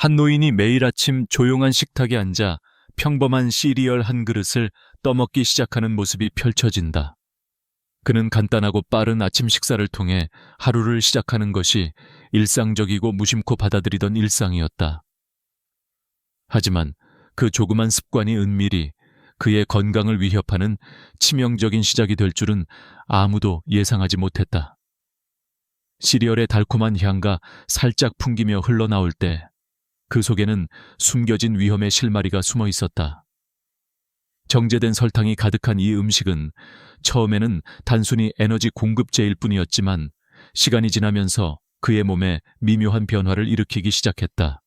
한 노인이 매일 아침 조용한 식탁에 앉아 평범한 시리얼 한 그릇을 떠먹기 시작하는 모습이 펼쳐진다. 그는 간단하고 빠른 아침 식사를 통해 하루를 시작하는 것이 일상적이고 무심코 받아들이던 일상이었다. 하지만 그 조그만 습관이 은밀히 그의 건강을 위협하는 치명적인 시작이 될 줄은 아무도 예상하지 못했다. 시리얼의 달콤한 향과 살짝 풍기며 흘러나올 때 그 속에는 숨겨진 위험의 실마리가 숨어 있었다. 정제된 설탕이 가득한 이 음식은 처음에는 단순히 에너지 공급제일 뿐이었지만 시간이 지나면서 그의 몸에 미묘한 변화를 일으키기 시작했다.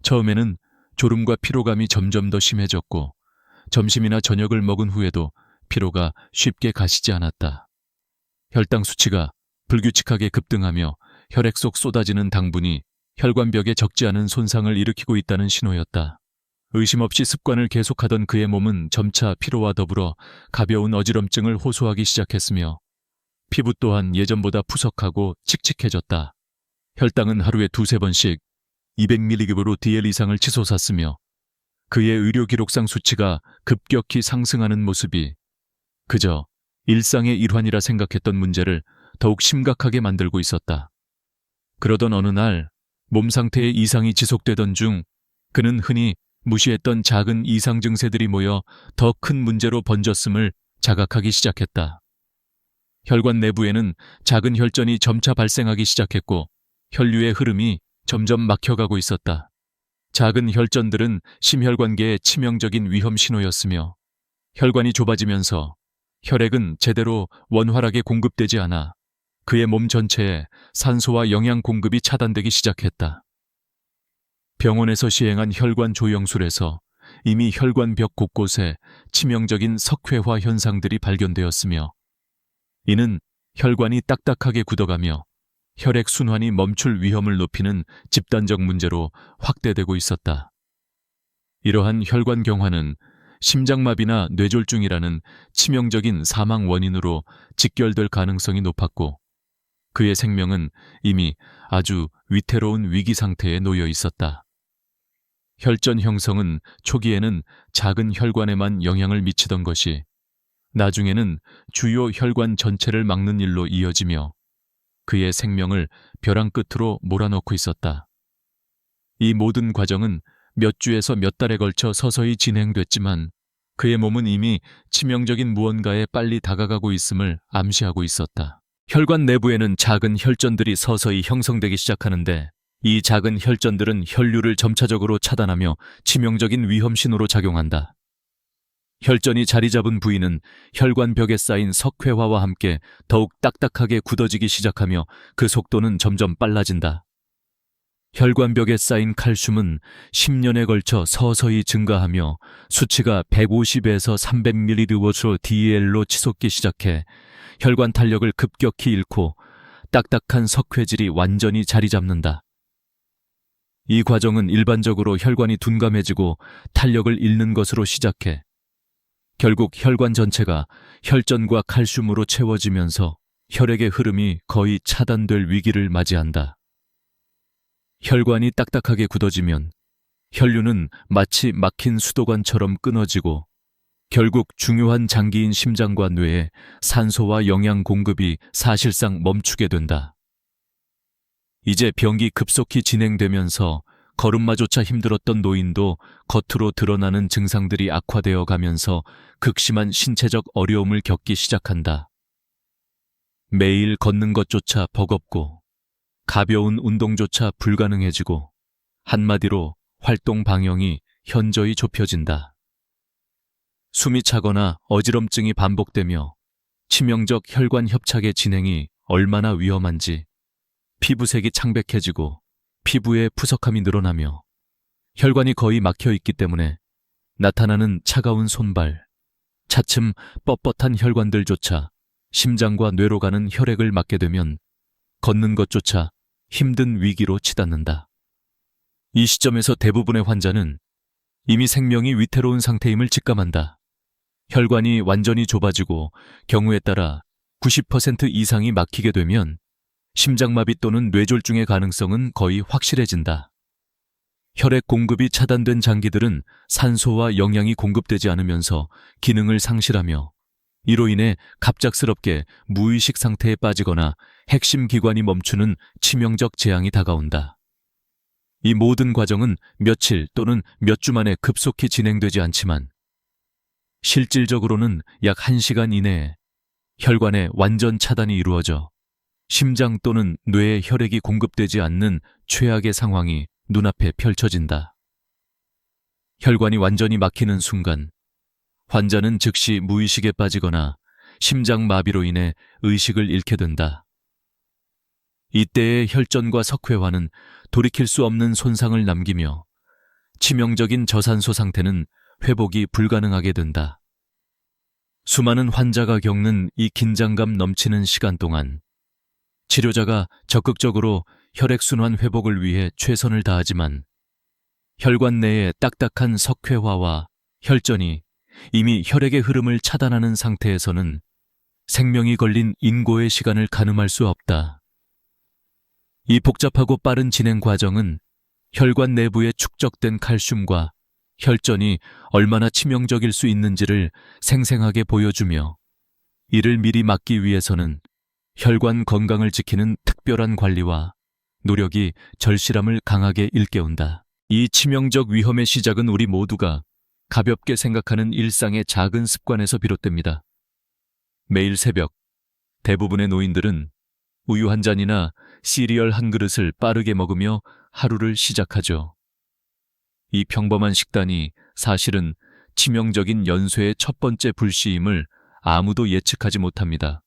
처음에는 졸음과 피로감이 점점 더 심해졌고 점심이나 저녁을 먹은 후에도 피로가 쉽게 가시지 않았다. 혈당 수치가 불규칙하게 급등하며 혈액 속 쏟아지는 당분이 혈관벽에 적지 않은 손상을 일으키고 있다는 신호였다. 의심 없이 습관을 계속하던 그의 몸은 점차 피로와 더불어 가벼운 어지럼증을 호소하기 시작했으며 피부 또한 예전보다 푸석하고 칙칙해졌다. 혈당은 하루에 2~3번씩 200mg으로 DL 이상을 치솟았으며 그의 의료 기록상 수치가 급격히 상승하는 모습이 그저 일상의 일환이라 생각했던 문제를 더욱 심각하게 만들고 있었다. 그러던 어느 날 몸 상태의 이상이 지속되던 중 그는 흔히 무시했던 작은 이상 증세들이 모여 더 큰 문제로 번졌음을 자각하기 시작했다. 혈관 내부에는 작은 혈전이 점차 발생하기 시작했고 혈류의 흐름이 점점 막혀가고 있었다. 작은 혈전들은 심혈관계의 치명적인 위험 신호였으며 혈관이 좁아지면서 혈액은 제대로 원활하게 공급되지 않아 그의 몸 전체에 산소와 영양 공급이 차단되기 시작했다. 병원에서 시행한 혈관 조영술에서 이미 혈관벽 곳곳에 치명적인 석회화 현상들이 발견되었으며 이는 혈관이 딱딱하게 굳어가며 혈액 순환이 멈출 위험을 높이는 집단적 문제로 확대되고 있었다. 이러한 혈관 경화는 심장마비나 뇌졸중이라는 치명적인 사망 원인으로 직결될 가능성이 높았고 그의 생명은 이미 아주 위태로운 위기 상태에 놓여 있었다. 혈전 형성은 초기에는 작은 혈관에만 영향을 미치던 것이 나중에는 주요 혈관 전체를 막는 일로 이어지며 그의 생명을 벼랑 끝으로 몰아넣고 있었다. 이 모든 과정은 몇 주에서 몇 달에 걸쳐 서서히 진행됐지만 그의 몸은 이미 치명적인 무언가에 빨리 다가가고 있음을 암시하고 있었다. 혈관 내부에는 작은 혈전들이 서서히 형성되기 시작하는데 이 작은 혈전들은 혈류를 점차적으로 차단하며 치명적인 위험 신호로 작용한다. 혈전이 자리 잡은 부위는 혈관벽에 쌓인 석회화와 함께 더욱 딱딱하게 굳어지기 시작하며 그 속도는 점점 빨라진다. 혈관벽에 쌓인 칼슘은 10년에 걸쳐 서서히 증가하며 수치가 150에서 300mg로 DL로 치솟기 시작해 혈관 탄력을 급격히 잃고 딱딱한 석회질이 완전히 자리 잡는다. 이 과정은 일반적으로 혈관이 둔감해지고 탄력을 잃는 것으로 시작해 결국 혈관 전체가 혈전과 칼슘으로 채워지면서 혈액의 흐름이 거의 차단될 위기를 맞이한다. 혈관이 딱딱하게 굳어지면 혈류는 마치 막힌 수도관처럼 끊어지고 결국 중요한 장기인 심장과 뇌에 산소와 영양 공급이 사실상 멈추게 된다. 이제 병이 급속히 진행되면서 걸음마조차 힘들었던 노인도 겉으로 드러나는 증상들이 악화되어 가면서 극심한 신체적 어려움을 겪기 시작한다. 매일 걷는 것조차 버겁고 가벼운 운동조차 불가능해지고 한마디로 활동 방향이 현저히 좁혀진다. 숨이 차거나 어지럼증이 반복되며 치명적 혈관 협착의 진행이 얼마나 위험한지 피부색이 창백해지고 피부의 푸석함이 늘어나며 혈관이 거의 막혀 있기 때문에 나타나는 차가운 손발, 차츰 뻣뻣한 혈관들조차 심장과 뇌로 가는 혈액을 막게 되면 걷는 것조차 힘든 위기로 치닫는다. 이 시점에서 대부분의 환자는 이미 생명이 위태로운 상태임을 직감한다. 혈관이 완전히 좁아지고 경우에 따라 90% 이상이 막히게 되면 심장마비 또는 뇌졸중의 가능성은 거의 확실해진다. 혈액 공급이 차단된 장기들은 산소와 영양이 공급되지 않으면서 기능을 상실하며 이로 인해 갑작스럽게 무의식 상태에 빠지거나 핵심 기관이 멈추는 치명적 재앙이 다가온다. 이 모든 과정은 며칠 또는 몇 주 만에 급속히 진행되지 않지만 실질적으로는 약 1시간 이내에 혈관의 완전 차단이 이루어져 심장 또는 뇌에 혈액이 공급되지 않는 최악의 상황이 눈앞에 펼쳐진다. 혈관이 완전히 막히는 순간 환자는 즉시 무의식에 빠지거나 심장 마비로 인해 의식을 잃게 된다. 이때의 혈전과 석회화는 돌이킬 수 없는 손상을 남기며 치명적인 저산소 상태는 회복이 불가능하게 된다. 수많은 환자가 겪는 이 긴장감 넘치는 시간 동안 치료자가 적극적으로 혈액순환 회복을 위해 최선을 다하지만 혈관 내의 딱딱한 석회화와 혈전이 이미 혈액의 흐름을 차단하는 상태에서는 생명이 걸린 인고의 시간을 가늠할 수 없다. 이 복잡하고 빠른 진행 과정은 혈관 내부에 축적된 칼슘과 혈전이 얼마나 치명적일 수 있는지를 생생하게 보여주며 이를 미리 막기 위해서는 혈관 건강을 지키는 특별한 관리와 노력이 절실함을 강하게 일깨운다. 이 치명적 위험의 시작은 우리 모두가 가볍게 생각하는 일상의 작은 습관에서 비롯됩니다. 매일 새벽, 대부분의 노인들은 우유 한 잔이나 시리얼 한 그릇을 빠르게 먹으며 하루를 시작하죠. 이 평범한 식단이 사실은 치명적인 연쇄의 첫 번째 불시임을 아무도 예측하지 못합니다.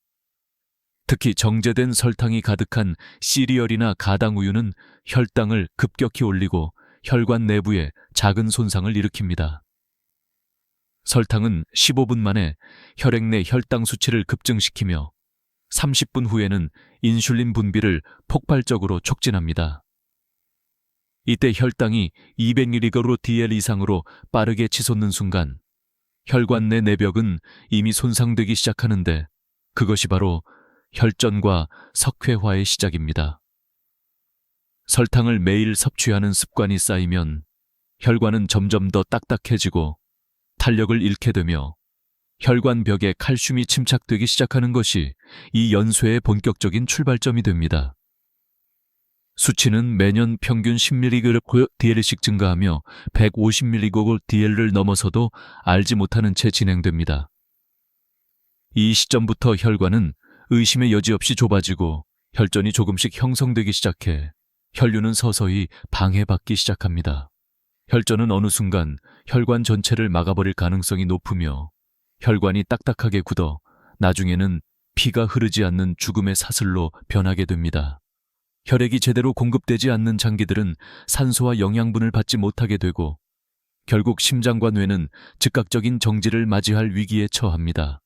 특히 정제된 설탕이 가득한 시리얼이나 가당 우유는 혈당을 급격히 올리고 혈관 내부에 작은 손상을 일으킵니다. 설탕은 15분 만에 혈액 내 혈당 수치를 급증시키며 30분 후에는 인슐린 분비를 폭발적으로 촉진합니다. 이때 혈당이 200mg/dl 이상으로 빠르게 치솟는 순간 혈관 내 내벽은 이미 손상되기 시작하는데 그것이 바로 혈전과 석회화의 시작입니다. 설탕을 매일 섭취하는 습관이 쌓이면 혈관은 점점 더 딱딱해지고 탄력을 잃게 되며 혈관 벽에 칼슘이 침착되기 시작하는 것이 이 연쇄의 본격적인 출발점이 됩니다. 수치는 매년 평균 10mg/dl씩 증가하며 150mg/dl를 넘어서도 알지 못하는 채 진행됩니다. 이 시점부터 혈관은 의심의 여지 없이 좁아지고 혈전이 조금씩 형성되기 시작해 혈류는 서서히 방해받기 시작합니다. 혈전은 어느 순간 혈관 전체를 막아버릴 가능성이 높으며 혈관이 딱딱하게 굳어 나중에는 피가 흐르지 않는 죽음의 사슬로 변하게 됩니다. 혈액이 제대로 공급되지 않는 장기들은 산소와 영양분을 받지 못하게 되고 결국 심장과 뇌는 즉각적인 정지를 맞이할 위기에 처합니다.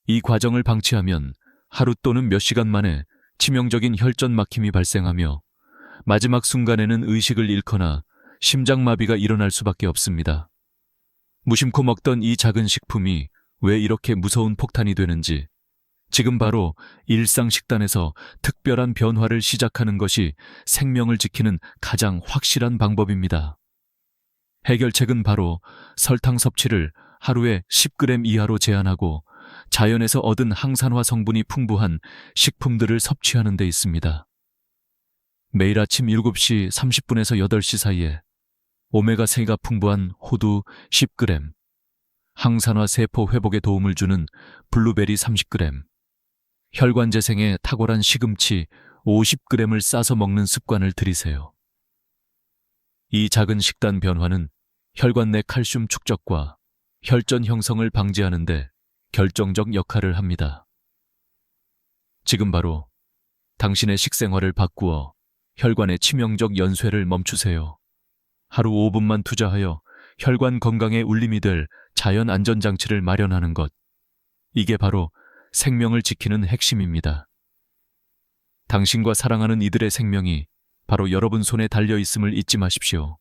이 과정을 방치하면 하루 또는 몇 시간 만에 치명적인 혈전 막힘이 발생하며 마지막 순간에는 의식을 잃거나 심장마비가 일어날 수밖에 없습니다. 무심코 먹던 이 작은 식품이 왜 이렇게 무서운 폭탄이 되는지 지금 바로 일상 식단에서 특별한 변화를 시작하는 것이 생명을 지키는 가장 확실한 방법입니다. 해결책은 바로 설탕 섭취를 하루에 10g 이하로 제한하고 자연에서 얻은 항산화 성분이 풍부한 식품들을 섭취하는 데 있습니다. 매일 아침 7시 30분에서 8시 사이에 오메가3가 풍부한 호두 10g, 항산화 세포 회복에 도움을 주는 블루베리 30g, 혈관 재생에 탁월한 시금치 50g을 싸서 먹는 습관을 들이세요. 이 작은 식단 변화는 혈관 내 칼슘 축적과 혈전 형성을 방지하는 데 결정적 역할을 합니다. 지금 바로 당신의 식생활을 바꾸어 혈관의 치명적 연쇄를 멈추세요. 하루 5분만 투자하여 혈관 건강에 울림이 될 자연 안전장치를 마련하는 것. 이게 바로 생명을 지키는 핵심입니다. 당신과 사랑하는 이들의 생명이 바로 여러분 손에 달려 있음을 잊지 마십시오.